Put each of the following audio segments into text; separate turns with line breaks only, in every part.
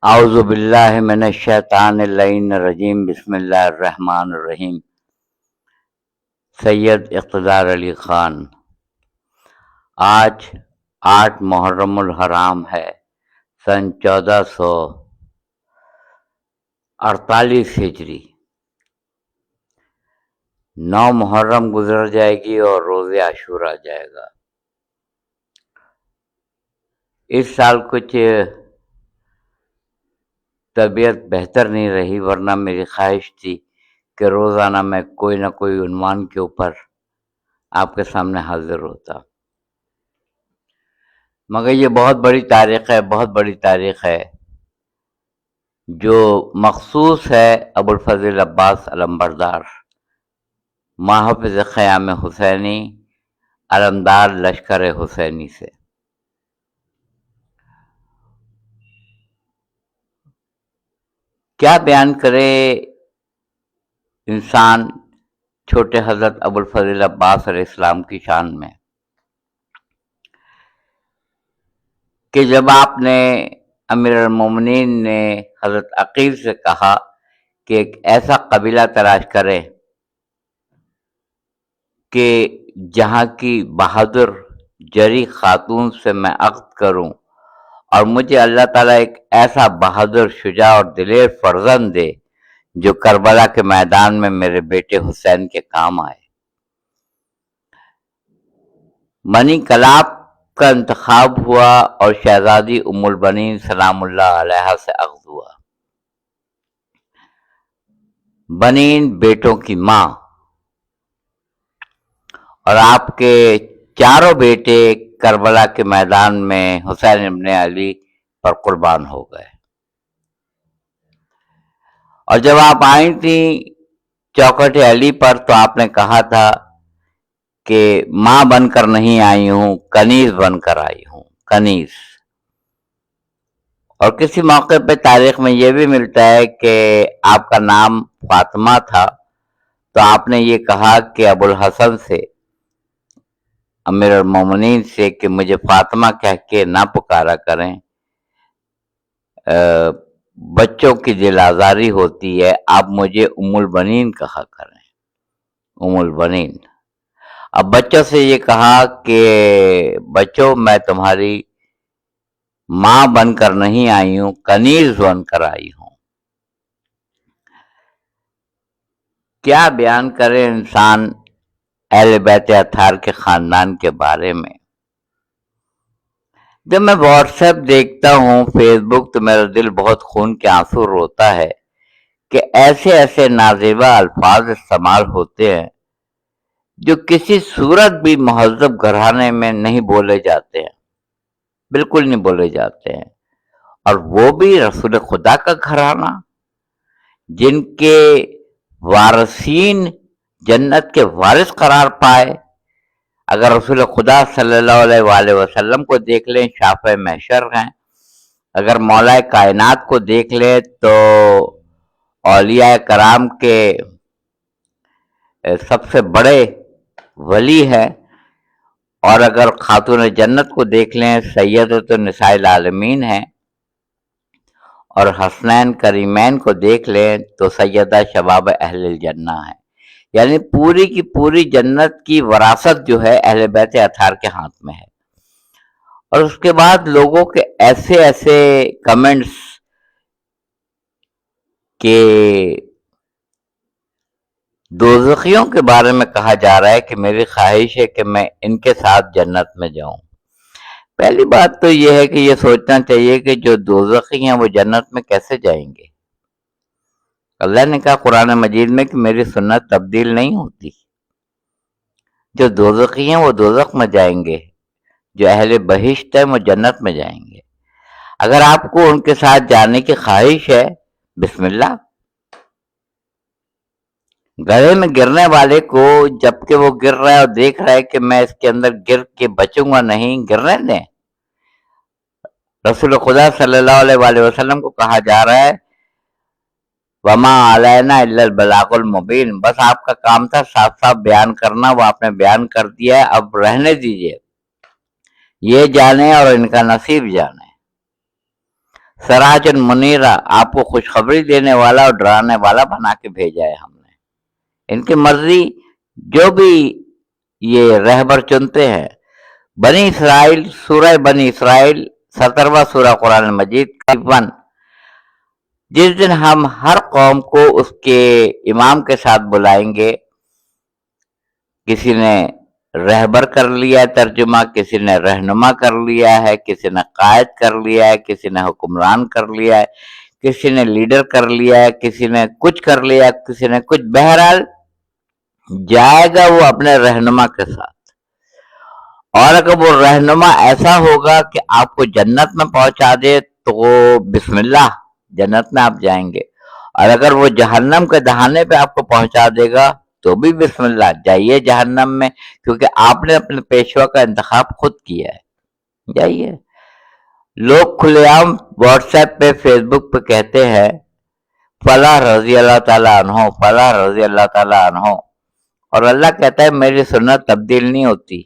اعوذ باللہ من الشیطان اللعین الرجیم بسم اللہ الرحمن الرحیم۔ سید اقتدار علی خان۔ آج 8 محرم الحرام ہے، سن 1448 ہجری۔ 9 محرم گزر جائے گی اور روز عاشورہ جائے گا۔ اس سال کچھ طبیعت بہتر نہیں رہی، ورنہ میری خواہش تھی کہ روزانہ میں کوئی نہ کوئی عنوان کے اوپر آپ کے سامنے حاضر ہوتا، مگر یہ بہت بڑی تاریخ ہے جو مخصوص ہے ابوالفضل عباس علمبردار، محافظ خیام حسینی، علمدار لشکر حسینی سے۔ کیا بیان کرے انسان چھوٹے حضرت ابوالفضل عباس علیہ السلام کی شان میں، کہ جب آپ نے امیر المومنین نے حضرت عقیل سے کہا کہ ایک ایسا قبیلہ تلاش کرے کہ جہاں کی بہادر جری خاتون سے میں عقد کروں، اور مجھے اللہ تعالیٰ ایک ایسا بہادر، شجاع اور دلیر فرزند دے جو کربلا کے میدان میں میرے بیٹے حسین کے کام آئے۔ بنی کلاب کا انتخاب ہوا اور شہزادی ام البنین سلام اللہ علیہا سے عقد ہوا۔ بنین بیٹوں کی ماں، اور آپ کے چاروں بیٹے کربلا کے میدان میں حسین ابن علی پر قربان ہو گئے۔ اور جب آپ آئی تھیں چوکھٹ علی پر تو آپ نے کہا تھا کہ ماں بن کر نہیں آئی ہوں، کنیز بن کر آئی ہوں، کنیز۔ اور کسی موقع پہ تاریخ میں یہ بھی ملتا ہے کہ آپ کا نام فاطمہ تھا، تو آپ نے یہ کہا کہ ابوالحسن سے، امیر المومنین سے، کہ مجھے فاطمہ کہہ کے نہ پکارا کریں، بچوں کی دل آزاری ہوتی ہے، آپ مجھے ام البنین کہا کریں، ام البنین۔ اب بچوں سے یہ کہا کہ بچوں میں تمہاری ماں بن کر نہیں آئی ہوں، کنیز بن کر آئی ہوں۔ کیا بیان کرے انسان اہل بیت اطہار کے خاندان کے بارے میں۔ جب میں واٹس ایپ دیکھتا ہوں، فیس بک، تو میرا دل بہت خون کے آنسو روتا ہے کہ ایسے نازیبا الفاظ استعمال ہوتے ہیں جو کسی صورت بھی مہذب گھرانے میں نہیں بولے جاتے ہیں، بالکل نہیں بولے جاتے ہیں، اور وہ بھی رسول خدا کا گھرانہ، جن کے وارثین جنت کے وارث قرار پائے۔ اگر رسول خدا صلی اللہ علیہ وآلہ وسلم کو دیکھ لیں، شافع محشر ہیں۔ اگر مولا کائنات کو دیکھ لیں تو اولیاء کرام کے سب سے بڑے ولی ہیں، اور اگر خاتون جنت کو دیکھ لیں، سیدۃ النساء العالمین ہیں، اور حسنین کریمین کو دیکھ لیں تو سیدہ شباب اہل الجنہ ہیں۔ یعنی پوری کی پوری جنت کی وراثت جو ہے اہل بیت اطہار کے ہاتھ میں ہے۔ اور اس کے بعد لوگوں کے ایسے کمنٹس کہ دوزخیوں کے بارے میں کہا جا رہا ہے کہ میری خواہش ہے کہ میں ان کے ساتھ جنت میں جاؤں۔ پہلی بات تو یہ ہے کہ یہ سوچنا چاہیے کہ جو دوزخی ہیں وہ جنت میں کیسے جائیں گے۔ اللہ نے کہا قرآن مجید میں کہ میری سنت تبدیل نہیں ہوتی۔ جو دوزخی ہیں وہ دوزخ میں جائیں گے، جو اہل بہشت ہیں وہ جنت میں جائیں گے۔ اگر آپ کو ان کے ساتھ جانے کی خواہش ہے، بسم اللہ۔ گڑھے میں گرنے والے کو جبکہ وہ گر رہا ہے اور دیکھ رہا ہے کہ میں اس کے اندر گر کے بچوں گا نہیں، گرنے دیں۔ رسول خدا صلی اللہ علیہ وآلہ وسلم کو کہا جا رہا ہے وما علینا الا البلاغ المبین، بس آپ کا کام تھا صاف بیان کرنا، وہ آپ نے بیان کر دیا ہے، اب رہنے دیجئے، یہ جانے اور ان کا نصیب جانے۔ सराजन मुनीरा, आपको खुशखबरी देने वाला और डराने वाला बना के भेजा है हमने। इनकी मर्जी जो भी ये रहबर चुनते हैं। बनी इसराइल, सूरह बनी इसराइल 17वां सूरह कुरान मजीद का 1। जिस दिन हम हर कौम को उसके इमाम के साथ बुलाएंगे, किसी ने रहबर कर लिया है तर्जुमा, किसी ने रहनुमा कर लिया है, किसी ने कायद कर लिया है, किसी ने हुक्मरान कर लिया है, किसी ने लीडर कर लिया है, किसी ने कुछ कर लिया, किसी ने कुछ। बहरहाल जाएगा वो अपने रहनुमा के साथ। और अगर वो रहनुमा ऐसा होगा कि आपको जन्नत में पहुंचा दे तो बिस्मिल्लाह, जन्नत में आप जाएंगे। और अगर वो जहन्नम के दहाने पे आपको पहुंचा देगा तो भी बिस्मिल्लाह, जाइए जहन्नम में, क्योंकि आपने अपने पेशवा का इंतखाब खुद किया है, जाइए। लोग खुलेआम व्हाट्सएप पे, फेसबुक पे कहते हैं फला रजी अल्लाह ताला अन्हो, फला रजी अल्लाह ताला अन्हो, और अल्लाह कहता है मेरी सुन्नत तब्दील नहीं होती।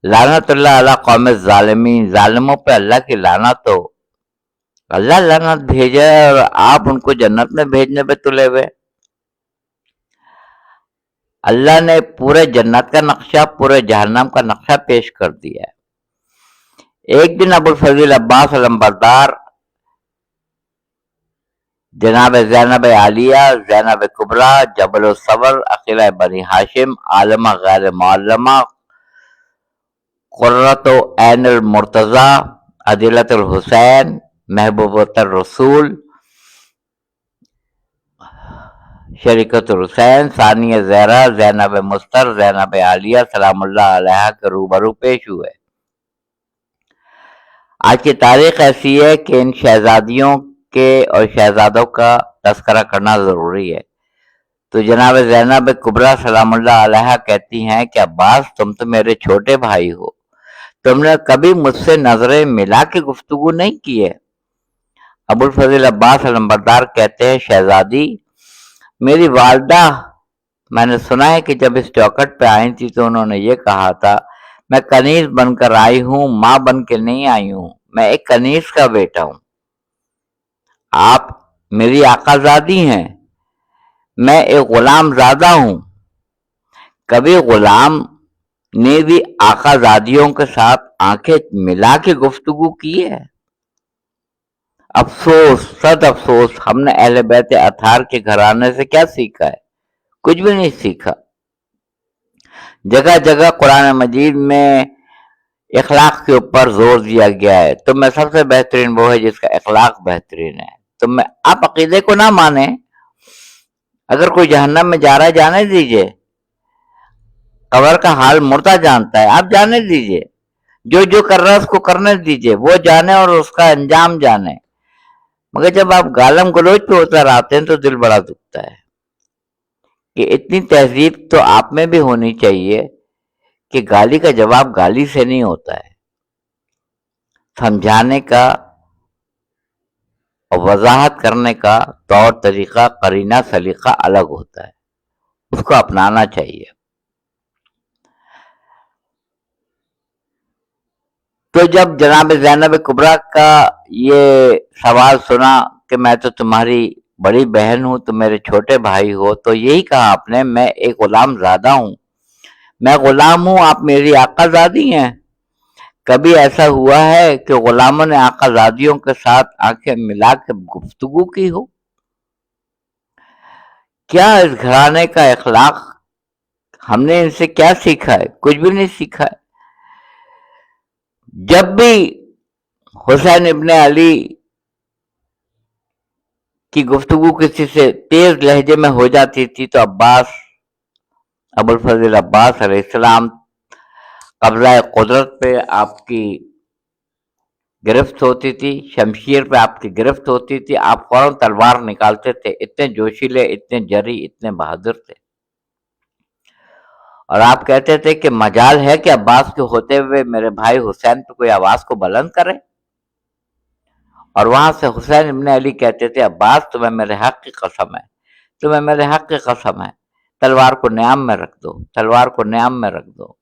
लानतुल्लाह अला कौम ज़ालिमीन, जालिमों पे अल्लाह की लानत हो। अल्लाह लानत भेजे और आप उनको जन्नत में भेजने पे तुले हुए। अल्लाह ने पूरे जन्नत का नक्शा, पूरे जहन्नम का नक्शा पेश कर दिया है। एक दिन अबुल फजील अब्बास अलंबरदार, जनाब ज़ैनब आलिया, ज़ैनब कुबरा, जबल सबर, अकीला बनी हाशिम, आलमा गैर मुअल्लमा, कुर्रत ऐनुल मुर्तज़ा, अदिलतुल हुसैन, महबूबतुर रसूल, शरीकतुल हुसैन, सानिया ज़हरा, ज़ैनब मुस्तर, ज़ैनब आलिया सलामुल्लाह अलैहा के रूबरू पेश हुए। आज की तारीख ऐसी है कि इन शहजादियों के और शहजादों का तस्करा करना जरूरी है। तो जनाब ज़ैनब कुबरा सलामुल्लाह अलैहा कहती हैं कि अब्बास, तुम तो मेरे छोटे भाई हो, तुमने कभी मुझसे नजरें मिला के गुफ्तगू नहीं की है। अबुल फजील अब्बास अलंबरदार कहते हैं, शहजादी, मेरी वालदा, मैंने सुना है कि जब इस चौखट पे आई थी तो उन्होंने ये कहा था, मैं कनीज बनकर आई हूँ, माँ बन के नहीं आई हूँ, मैं एक कनीज का बेटा हूँ। आप मेरी आकाजादी हैं, मैं एक गुलाम ज़ादा हूँ। कभी गुलाम ने भी आकाजादियों के साथ आंखें मिला के गुफ्तगू की है? अफसोस, सद अफसोस, हमने अहले बैत अतार के घराने से क्या सीखा है? कुछ भी नहीं सीखा। जगह जगह कुरान मजीद में इखलाक के ऊपर जोर दिया गया है। तो मैं सबसे बेहतरीन वो है जिसका इखलाक बेहतरीन है। तो मैं, आप अकीदे को ना माने, अगर कोई जहन्नम में जा रहा है जाने दीजिए, कब्र का हाल मुर्दा जानता है, आप जाने दीजिए। जो जो कर रहा है उसको करने दीजिए, वो जाने और उसका अंजाम जाने। मगर जब आप गालम गलोच पे उतर आते हैं तो दिल बड़ा दुखता है कि इतनी तहजीब तो आप में भी होनी चाहिए कि गाली का जवाब गाली से नहीं होता है, समझाने का और वजाहत करने का तौर तरीका, करीना, सलीका अलग होता है, उसको अपनाना चाहिए। तो जब जनाब ज़ैनब कुबरा का ये सवाल सुना कि मैं तो तुम्हारी बड़ी बहन हूं, तुम मेरे छोटे भाई हो, तो यही कहा आपने, मैं एक गुलाम ज़ादा हूं, मैं गुलाम हूं, आप मेरी आकाज़ादी हैं। कभी ऐसा हुआ है कि गुलामों ने आकाज़ादियों के साथ आंखें मिला के गुफ्तगू की हो? क्या इस घराने का इखलाक, हमने इनसे क्या सीखा है? कुछ भी नहीं सीखा है। जब भी हुसैन इब्ने अली की गुफ्तगू किसी से तेज लहजे में हो जाती थी तो अब्बास, अबुल फजील अब्बास अलैहिस्सलाम कब्ज़ा कुदरत पे आपकी गिरफ्त होती थी, शमशीर पे आपकी गिरफ्त होती थी, आप फौरन तलवार निकालते थे। इतने जोशीले, इतने जरी, इतने बहादुर थे। और आप कहते थे कि मजाल है कि अब्बास के होते हुए मेरे भाई हुसैन पे कोई आवाज को बुलंद करे। और वहां से हुसैन इब्ने अली कहते थे, अब्बास तुम्हें मेरे हक की कसम है, तुम्हें मेरे हक की कसम है, तलवार को न्याम में रख दो, तलवार को न्याम में रख दो।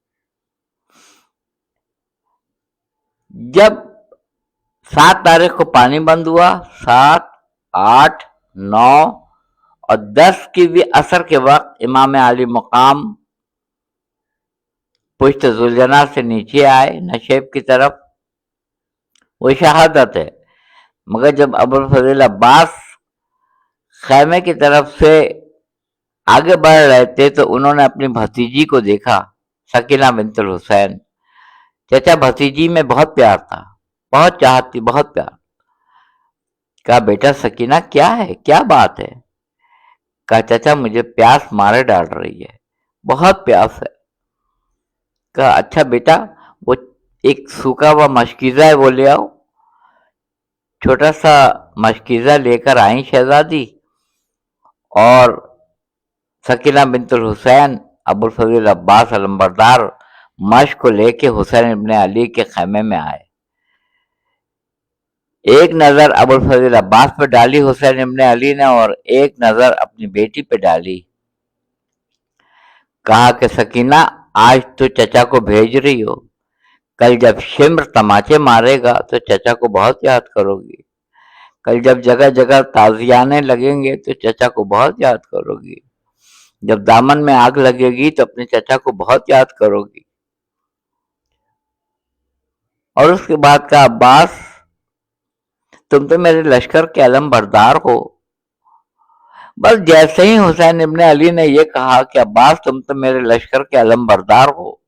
जब 7 तारीख को पानी बंद हुआ, 7, 8, 9 और 10 की भी असर के वक्त इमाम आली मकाम पुश्त जुलजना से नीचे आए नशेब की तरफ। वो शहादत है। मगर जब अबुल फजल अब्बास खैमे की तरफ से आगे बढ़ रहे थे तो उन्होंने अपनी भतीजी को देखा, सकीना बिनतुल हुसैन। चाचा भतीजी में बहुत प्यार था, बहुत चाहती, बहुत प्यार। कहा बेटा सकीना क्या है, क्या बात है? कहा चाचा मुझे प्यास मारे डाल रही है, बहुत प्यास है। कहा अच्छा बेटा वो एक सूखा हुआ मशकीज़ा है वो ले आओ। छोटा सा मशकीज़ा लेकर आई शहजादी और सकीना बिनतुल हुसैन अबुल फजल अब्बास अलंबरदार मश्क को लेके हुसैन इब्ने अली के खैमे में आए। एक नजर अबुल फजल अब्बास पे डाली हुसैन इब्ने अली ने और एक नजर अपनी बेटी पे डाली। कहा कि सकीना आज तो चचा को भेज रही हो, कल जब शिम्र तमाचे मारेगा तो चचा को बहुत याद करोगी। कल जब जगह जगह ताजियाने लगेंगे तो चचा को बहुत याद करोगी। जब दामन में आग लगेगी तो अपने चचा को बहुत याद करोगी। और उसके बाद का अब्बास तुम तो मेरे लश्कर के अलम बरदार हो। बस जैसे ही हुसैन इब्ने अली ने यह कहा कि अब्बास तुम तो मेरे लश्कर के अलम बरदार हो,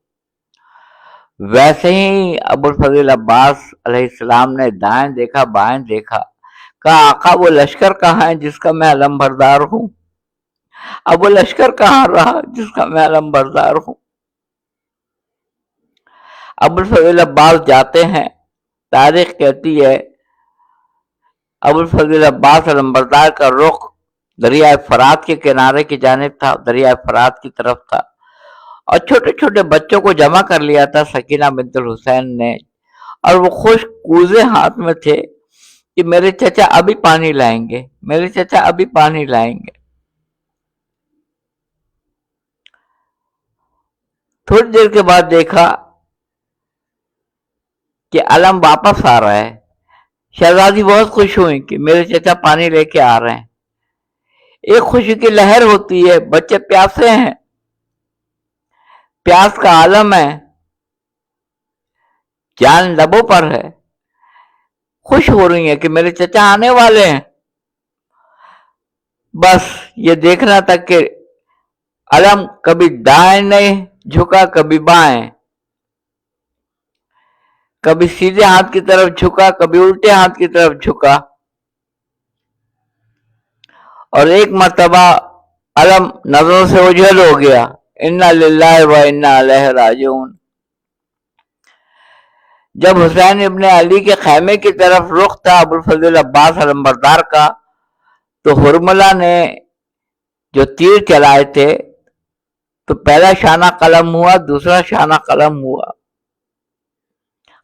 वैसे ही अबुल फजल अब्बास अलैहिस्सलाम ने दाएं देखा बाएं देखा। कहा आका वो लश्कर कहाँ है जिसका मैं अलम बरदार हूं? अब वो लश्कर कहाँ रहा जिसका मैं अलम बरदार हूं? अबुल फजल अब्बास जाते हैं। तारीख कहती है अबुल फजल अब्बास अलंबरदार का रुख दरिया फरात के किनारे की जानिब था, दरिया फरात की तरफ था और छोटे छोटे बच्चों को जमा कर लिया था सकीना बिनतुल हुसैन ने। और वो खुश कूजे हाथ में थे कि मेरे चचा अभी पानी लाएंगे, मेरे चचा अभी पानी लाएंगे। थोड़ी देर के बाद देखा कि अलम वापस आ रहा है। शहजादी बहुत खुश हुई कि मेरे चचा पानी लेके आ रहे हैं। एक खुशी की लहर होती है, बच्चे प्यासे हैं, प्यास का आलम है, जान लबों पर है, खुश हो रही है कि मेरे चचा आने वाले हैं। बस ये देखना था कि अलम कभी दाएं नहीं झुका, कभी बाएं, कभी सीधे हाथ की तरफ झुका, कभी उल्टे हाथ की तरफ झुका और एक मर्तबा अलम नजरों से ओझल हो गया। इन्ना लिल्लाहि व इन्ना इलैहि राजिऊन। जब हुसैन इब्ने अली के खैमे की तरफ रुख था अबुल फजल अब्बास अलंबरदार का, तो हुरमला ने जो तीर चलाए थे तो पहला शाना कलम हुआ, दूसरा शाना कलम हुआ।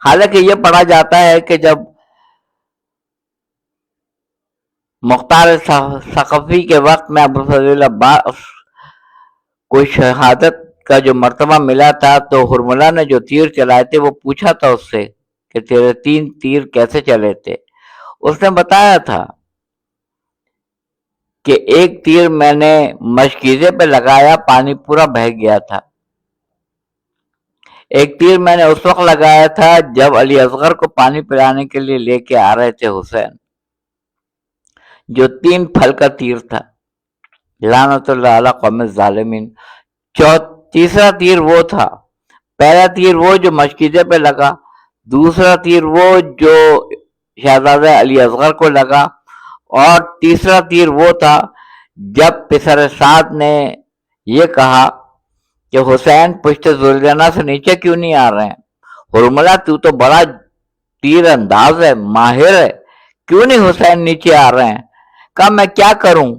हालांकि यह पढ़ा जाता है कि जब मुख्तार सक़फ़ी के वक्त में अबुल फजल अब्बास को शहादत का जो मर्तबा मिला था तो हुरमला ने जो तीर चलाए थे वो पूछा था उससे कि तेरे 3 तीर कैसे चले थे। उसने बताया था कि एक तीर मैंने मशकीज़े पे लगाया, पानी पूरा बह गया था। एक तीर मैंने उस वक्त लगाया था जब अली असगर को पानी पिलाने के लिए लेके आ रहे थे हुसैन, जो 3 फल का तीर था। लानतुल्लाह अला कौम ज़ालिमीन। तीसरा तीर वो था, पहला तीर वो जो मशकीज़े पे लगा, दूसरा तीर वो जो शहजादा अली असगर को लगा और तीसरा तीर वो था जब पिसर साद ने ये कहा कि हुसैन पुश्त जुलजना से नीचे क्यों नहीं आ रहे हैं? हुरमला तू तो बड़ा तीर अंदाज है, माहिर है, क्यों नहीं हुसैन नीचे आ रहे हैं? कहा मैं क्या करूं,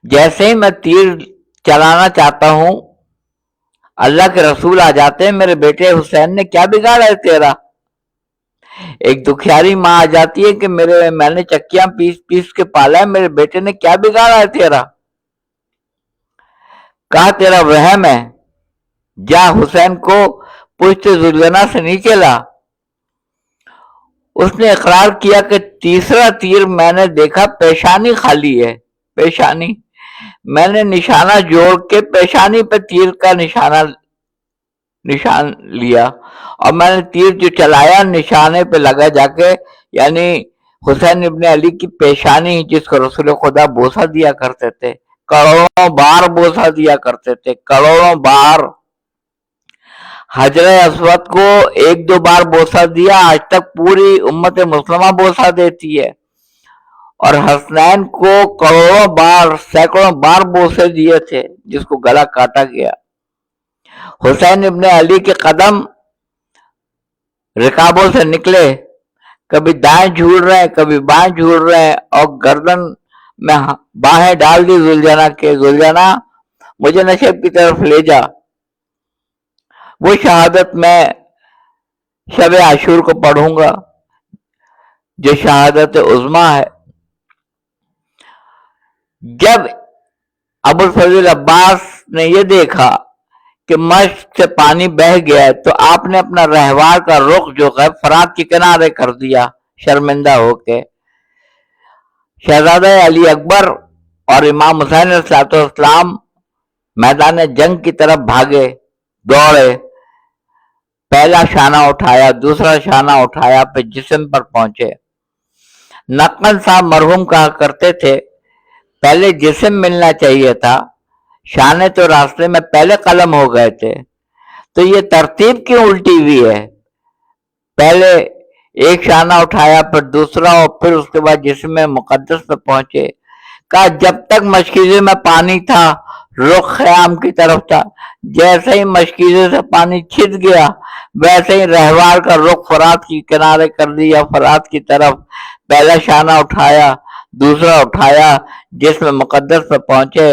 जैसे ही मैं तीर चलाना चाहता हूं अल्लाह के रसूल आ जाते हैं। मेरे बेटे हुसैन ने क्या बिगाड़ा है तेरा? एक दुखियारी माँ आ जाती है कि मैंने चक्कियां पीस पीस के पाला है, मेरे बेटे ने क्या बिगाड़ा है तेरा? कहा तेरा वहम है, जा हुसैन को पुश्त जुलजना से नीचे ला। اس نے اقرار کیا کہ تیسرا تیر میں نے دیکھا پیشانی خالی ہے، پیشانی، میں نے نشانہ جوڑ کے پیشانی پہ تیر کا نشان لیا اور میں نے تیر جو چلایا نشانے پہ لگا جا کے، یعنی حسین ابن علی کی پیشانی جس کو رسول خدا بوسہ دیا کرتے تھے، کروڑوں بار بوسہ دیا کرتے تھے، کروڑوں بار، حجر اسود کو ایک دو بار بوسہ دیا، آج تک پوری امت مسلمہ بوسہ دیتی ہے، اور حسنین کو کروڑوں بار، سینکڑوں بار بوسے دیے تھے جس کو گلا کاٹا گیا۔ حسین ابن علی کے قدم رکابوں سے نکلے، کبھی دائیں جھول رہے ہیں کبھی بائیں جھول رہے ہیں، اور گردن میں باہیں ڈال دی زلجنا کے، زلجنا مجھے نشیب کی طرف لے جا۔ وہ شہادت میں شب عاشور کو پڑھوں گا جو شہادت عظمیٰ ہے۔ جب ابو الفضل عباس نے یہ دیکھا کہ مشق سے پانی بہہ گیا ہے تو آپ نے اپنا رہوار کا رخ جو ہے فرات کے کنارے کر دیا، شرمندہ ہو کے۔ شہزادہ علی اکبر اور امام حسین علیہ السلام میدان جنگ کی طرف بھاگے، دوڑے، پہلا شانہ اٹھایا، دوسرا شانہ اٹھایا، پھر جسم پر پہنچے۔ نقل صاحب مرحوم کہا کرتے تھے پہلے جسم ملنا چاہیے تھا، شانے تو راستے میں پہلے قلم ہو گئے تھے، تو یہ ترتیب کیوں الٹی ہوئی ہے؟ پہلے ایک شانہ اٹھایا، پھر دوسرا، اور پھر اس کے بعد جسم مقدس پہ پہنچے۔ کہا جب تک مشکیزے میں پانی تھا رخ خیام کی طرف تھا، جیسے ہی مشکیزے سے پانی چھت گیا ویسے ہی رہوار کا رخ فرات کی کنارے کر دیا، فرات کی طرف۔ پہلا شانہ اٹھایا، دوسرا اٹھایا، جسم مقدس پہ پہنچے۔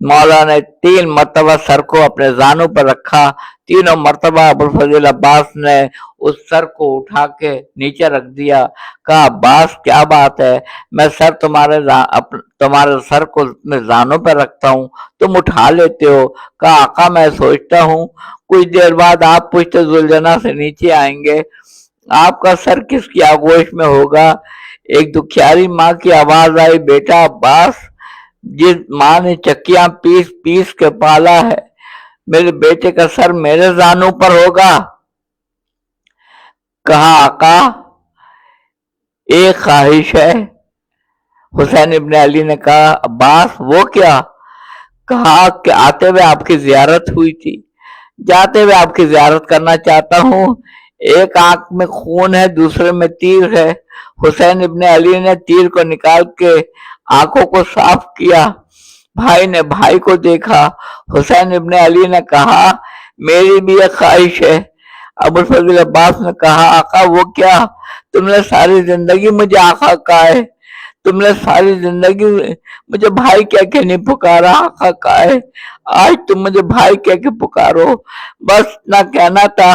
مولا نے 3 مرتبہ سر کو اپنے زانوں پر رکھا، تینوں مرتبہ ابو الفضل عباس نے اس سر کو اٹھا کے نیچے رکھ دیا۔ کہا عباس کیا بات ہے، میں تمہارے سر کو اپنے زانوں پر رکھتا ہوں، تم اٹھا لیتے ہو۔ کہا آقا میں سوچتا ہوں کچھ دیر بعد آپ پشت زلجنا سے نیچے آئیں گے، آپ کا سر کس کی آغوش میں ہوگا؟ ایک دکھیاری ماں کی آواز آئی، بیٹا عباس، جس ماں نے چکیاں پیس پیس کے پالا ہے، میرے بیٹے کا سر میرے زانوں پر ہوگا؟ کہا آقا ایک خواہش ہے۔ حسین ابن علی نے کہا عباس وہ کیا؟ کہا کہ آتے ہوئے آپ کی زیارت ہوئی تھی، جاتے ہوئے آپ کی زیارت کرنا چاہتا ہوں۔ ایک آنکھ میں خون ہے، دوسرے میں تیر ہے۔ حسین ابن علی نے تیر کو نکال کے آنکھوں کو صاف کیا۔ بھائی نے بھائی کو دیکھا۔ حسین ابن علی نے کہا میری بھی ایک خواہش ہے۔ ابو الفضل عباس نے کہا آقا وہ کیا؟ تم نے ساری زندگی مجھے آقا کہا ہے، تم نے ساری زندگی مجھے بھائی کہہ کے نہیں پکارا، آقا کہا ہے، آج تم مجھے بھائی کہہ کے پکارو۔ بس نہ کہنا تھا۔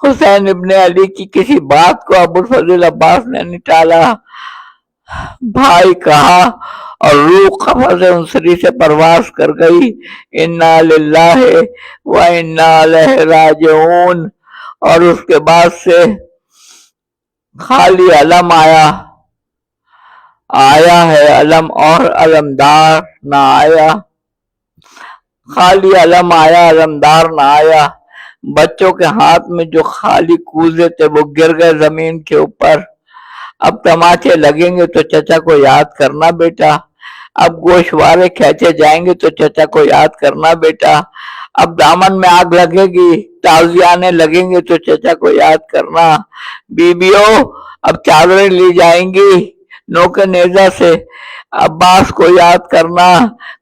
حسین ابن علی کی کسی بات کو ابو الفضل عباس نے نہیں ٹالا، بھائی کہا اور روح قفس انصری سے پرواز کر گئی۔ انا للہ و انا الیہ راجعون۔ اور اس کے بعد سے خالی علم آیا ہے، علم اور علمدار نہ آیا، خالی علم آیا علمدار نہ آیا۔ بچوں کے ہاتھ میں جو خالی کوزے تھے وہ گر گئے زمین کے اوپر۔ اب تماچے لگیں گے تو چچا کو یاد کرنا بیٹا، اب گوشوارے کھینچے جائیں گے تو چچا کو یاد کرنا بیٹا، اب دامن میں آگ لگے گی، تازیانے لگیں گے تو چچا کو یاد کرنا۔ بیبیوں اب چادریں لی جائیں گی نوکے نیزہ سے، عباس کو یاد کرنا،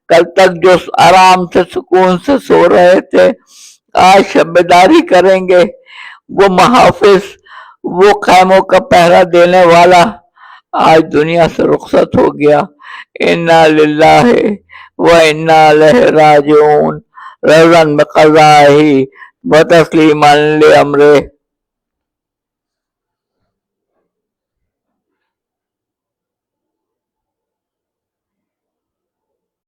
کل تک جو آرام سے سکون سے سو رہے تھے آج شبیداری کریں گے۔ وہ محافظ، وہ خیموں کا پہرا دینے والا آج دنیا سے رخصت ہو گیا۔ انا للہ و انا الیہ راجعون، رضا بقضائہ و تسلیما لامرہ۔